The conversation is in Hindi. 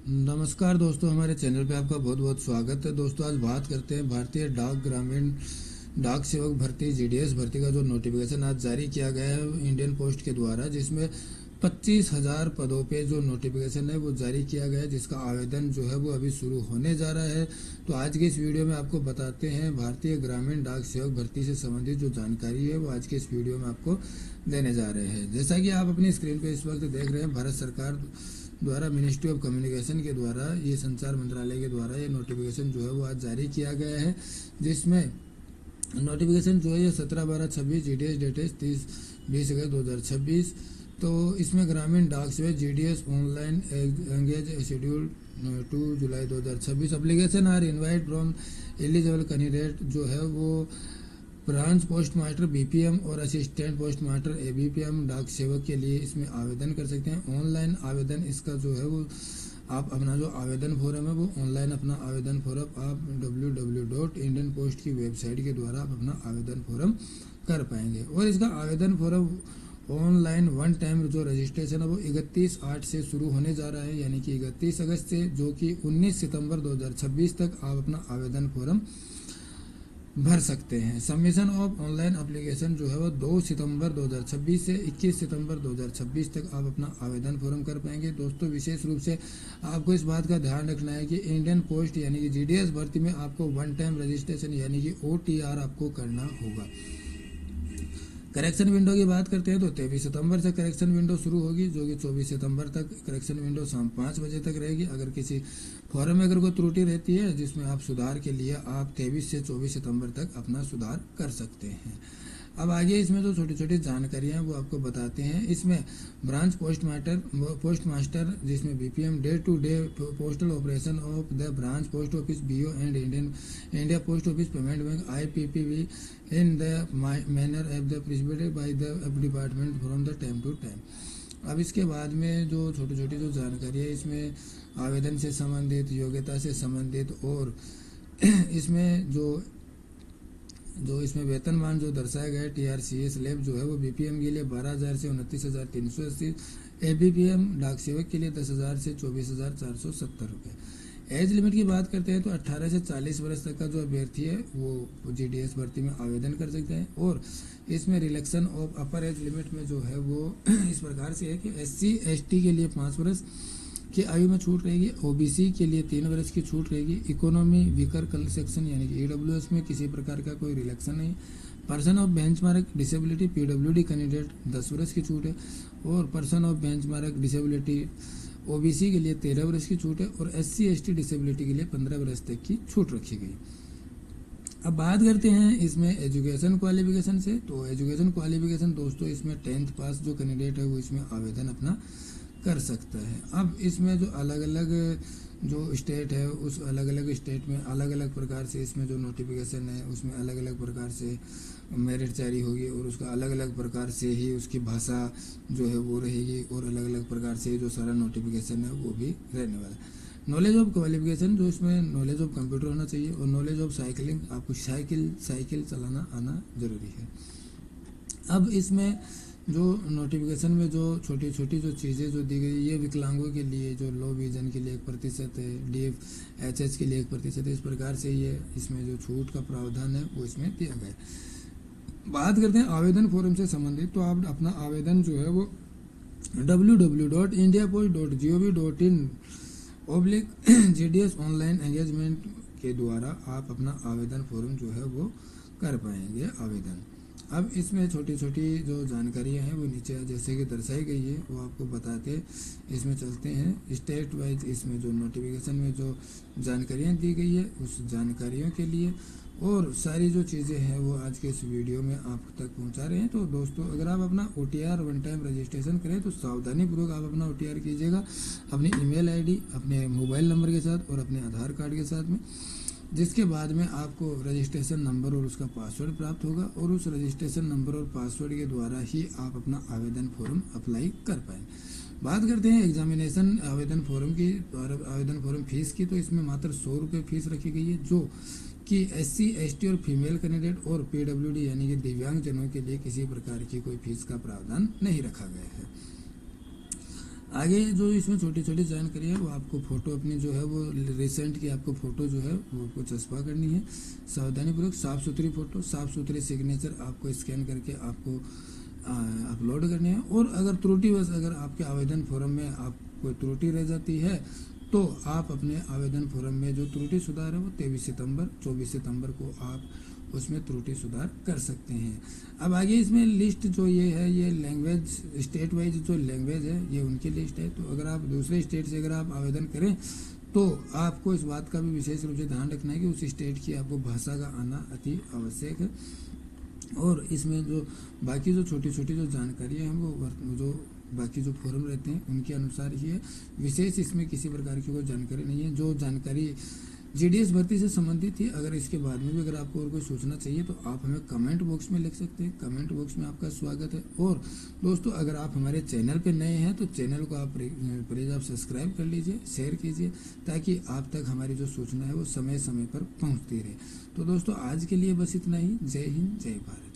नमस्कार दोस्तों, हमारे चैनल पे आपका बहुत बहुत स्वागत है। दोस्तों आज बात करते हैं भारतीय डाक ग्रामीण डाक सेवक भर्ती जीडीएस भर्ती का जो नोटिफिकेशन आज जारी किया गया है इंडियन पोस्ट के द्वारा, जिसमें 25,000 पदों पे जो नोटिफिकेशन है वो जारी किया गया है, जिसका आवेदन जो है वो अभी शुरू होने जा रहा है। तो आज के इस वीडियो में आपको बताते हैं भारतीय ग्रामीण डाक सेवक भर्ती से संबंधित जो जानकारी है वो आज के इस वीडियो में आपको देने जा रहे हैं। जैसा कि आप अपनी स्क्रीन पे इस वक्त देख रहे हैं, भारत सरकार द्वारा मिनिस्ट्री ऑफ कम्युनिकेशन के द्वारा, ये संचार मंत्रालय के द्वारा ये नोटिफिकेशन जो है वो आज जारी किया गया है, जिसमें नोटिफिकेशन जो है ये 17/12/26 जीडीएस डेटेज 30-20 अगस्त 2026। तो इसमें ग्रामीण डाक सेवक जीडीएस ऑनलाइन एंगेज शेड्यूल 2 जुलाई 2026 application are invite from eligible candidate जो है वो ब्रांच पोस्ट मास्टर बीपीएम और असिस्टेंट पोस्ट मास्टर एबीपीएम डाक सेवक के लिए इसमें आवेदन कर सकते हैं। ऑनलाइन आवेदन इसका जो है वो आप अपना जो आवेदन फॉर्म है वो ऑनलाइन अपना आवेदन फॉर्म आप www.indian post की वेबसाइट के द्वारा आप अपना आवेदन फॉर्म कर पाएंगे। और इसका आवेदन फॉर्म ऑनलाइन वन टाइम जो रजिस्ट्रेशन है वो 31/8 से शुरू होने जा रहा है, यानी कि 31 अगस्त से, जो कि 19 सितंबर 2026 तक आप अपना आवेदन फॉर्म भर सकते हैं। सबमिशन ऑफ ऑनलाइन एप्लीकेशन जो है वो 2 सितंबर 2026 से 21 सितंबर 2026 तक आप अपना आवेदन फॉर्म कर पाएंगे। दोस्तों विशेष रूप से आपको इस बात का ध्यान रखना है कि इंडियन पोस्ट यानी कि जीडीएस भर्ती में आपको वन टाइम रजिस्ट्रेशन यानी कि ओटीआर आपको करना होगा। करेक्शन विंडो की बात करते हैं तो 23 सितंबर से करेक्शन विंडो शुरू होगी, जो कि 24 सितंबर तक करेक्शन विंडो शाम 5 बजे तक रहेगी। अगर किसी फॉर्म में अगर कोई त्रुटि रहती है जिसमें आप सुधार के लिए आप 23 से 24 सितंबर तक अपना सुधार कर सकते हैं। अब आगे इसमें जो छोटी छोटी जानकारियां हैं वो आपको बताते हैं। इसमें ब्रांच पोस्ट मास्टर जिसमें BPM day to day postal operation of the branch post office BO and India post office payment bank IPPB in the manner of the prescribed by the department from the time to time. अब इसके बाद में जो छोटी छोटी जो जानकारी है इसमें आवेदन से संबंधित, योग्यता से संबंधित, और इसमें जो इसमें वेतनमान जो दर्शाया गया है टीआरसीए स्लैब जो है वो बीपीएम के लिए 12,000 से 29,380, एबीपीएम डाक सेवक के लिए 10,000 से 24,470 रुपये। एज लिमिट की बात करते हैं तो 18 से 40 वर्ष तक का जो अभ्यर्थी है वो जीडीएस भर्ती में आवेदन कर सकते हैं। और इसमें relaxin of upper age limit में जो है वो इस प्रकार से है कि SC/ST के लिए 5 वर्ष की आयु में छूट रहेगी, ओबीसी के लिए 3 वर्ष की छूट रहेगी, इकोनॉमी वीकर सेक्शन यानी कि ईडब्ल्यूएस में किसी प्रकार का कोई रिलैक्सन नहीं। Person of benchmark disability PWD candidate 10 वर्ष की छूट है, और person of benchmark disability OBC के लिए 13 वर्ष की छूट है, और SC/ST डिसेबिलिटी के लिए 15 वर्ष तक की छूट रखी गई। अब बात करते हैं इसमें एजुकेशन क्वालिफिकेशन से। तो एजुकेशन क्वालिफिकेशन दोस्तों इसमें 10th पास जो कैंडिडेट है वो इसमें आवेदन अपना कर सकता है। अब इसमें जो अलग अलग जो स्टेट है उस अलग अलग स्टेट में अलग अलग प्रकार से इसमें जो नोटिफिकेशन है उसमें अलग अलग प्रकार से मेरिट जारी होगी, और उसका अलग अलग प्रकार से ही उसकी भाषा जो है वो रहेगी, और अलग अलग प्रकार से जो सारा नोटिफिकेशन है वो भी रहने वाला है। नॉलेज ऑफ क्वालिफिकेशन जो इसमें नॉलेज ऑफ कंप्यूटर होना चाहिए, और नॉलेज ऑफ साइकिलिंग, आपको साइकिल चलाना आना जरूरी है। अब इसमें जो नोटिफिकेशन में जो छोटी छोटी जो चीज़ें जो दी गई, ये विकलांगों के लिए जो लो विजन के लिए 1% है, DFHH के लिए 1% है, इस प्रकार से ये इसमें जो छूट का प्रावधान है वो इसमें दिया गया है। बात करते हैं आवेदन फॉर्म से संबंधित। तो आप अपना आवेदन जो है वो www.indiapost.gov.in/GDS ऑनलाइन एंगेजमेंट के द्वारा आप अपना आवेदन फॉर्म जो है वो कर पाएंगे आवेदन। अब इसमें छोटी छोटी जो जानकारियां हैं वो नीचे जैसे कि दर्शाई गई है वो आपको बताते इसमें चलते हैं। स्टेट वाइज इसमें जो नोटिफिकेशन में जो जानकारियां दी गई है उस जानकारियों के लिए और सारी जो चीज़ें हैं वो आज के इस वीडियो में आप तक पहुंचा रहे हैं। तो दोस्तों अगर आप अपना OTR वन टाइम रजिस्ट्रेशन करें तो सावधानीपूर्वक आप अपना OTR कीजिएगा अपनी ईमेल ID, अपने मोबाइल नंबर के साथ और अपने आधार कार्ड के साथ में, जिसके बाद में आपको रजिस्ट्रेशन नंबर और उसका पासवर्ड प्राप्त होगा, और उस रजिस्ट्रेशन नंबर और पासवर्ड के द्वारा ही आप अपना आवेदन फॉर्म अप्लाई कर पाएंगे। बात करते हैं एग्जामिनेशन आवेदन फॉर्म की, आवेदन फॉर्म फीस की। तो इसमें मात्र 100 रुपये फीस रखी गई है, जो कि SC/ST और फीमेल कैंडिडेट और PWD यानी कि दिव्यांग जनों के लिए किसी प्रकार की कोई फीस का प्रावधान नहीं रखा गया है। आगे जो इसमें छोटी छोटी जानकारी है वो आपको फ़ोटो अपनी जो है वो रिसेंट की आपको फ़ोटो जो है वो आपको चस्पा करनी है। सावधानीपूर्वक साफ़ सुथरी फ़ोटो, साफ़ सुथरे सिग्नेचर आपको स्कैन करके आपको अपलोड करने हैं। और अगर त्रुटिवश अगर आपके आवेदन फॉर्म में आप कोई त्रुटि रह जाती है तो आप अपने आवेदन फॉर्म में जो त्रुटि सुधार है वो 23 सितंबर 24 सितंबर को आप उसमें त्रुटि सुधार कर सकते हैं। अब आगे इसमें लिस्ट जो ये है ये लैंग्वेज स्टेट वाइज जो लैंग्वेज है ये उनकी लिस्ट है। तो अगर आप दूसरे स्टेट से अगर आप आवेदन करें तो आपको इस बात का भी विशेष रूप से ध्यान रखना है कि उस स्टेट की आपको भाषा का आना अति आवश्यक है। और इसमें जो बाकी जो छोटी छोटी जो जानकारी है वो जो बाकी जो फॉर्म रहते हैं उनके अनुसार ही है, विशेष इसमें किसी प्रकार की कोई जानकारी नहीं है। जो जानकारी जीडीएस भर्ती से संबंधित थी, अगर इसके बाद में भी अगर आपको और कोई सूचना चाहिए तो आप हमें कमेंट बॉक्स में लिख सकते हैं। कमेंट बॉक्स में आपका स्वागत है। और दोस्तों अगर आप हमारे चैनल पे नए हैं तो चैनल को आप प्लीज़ आप सब्सक्राइब कर लीजिए, शेयर कीजिए, ताकि आप तक हमारी जो सूचना है वो समय समय पर पहुँचती रहे। तो दोस्तों आज के लिए बस इतना ही। जय हिंद, जय भारत।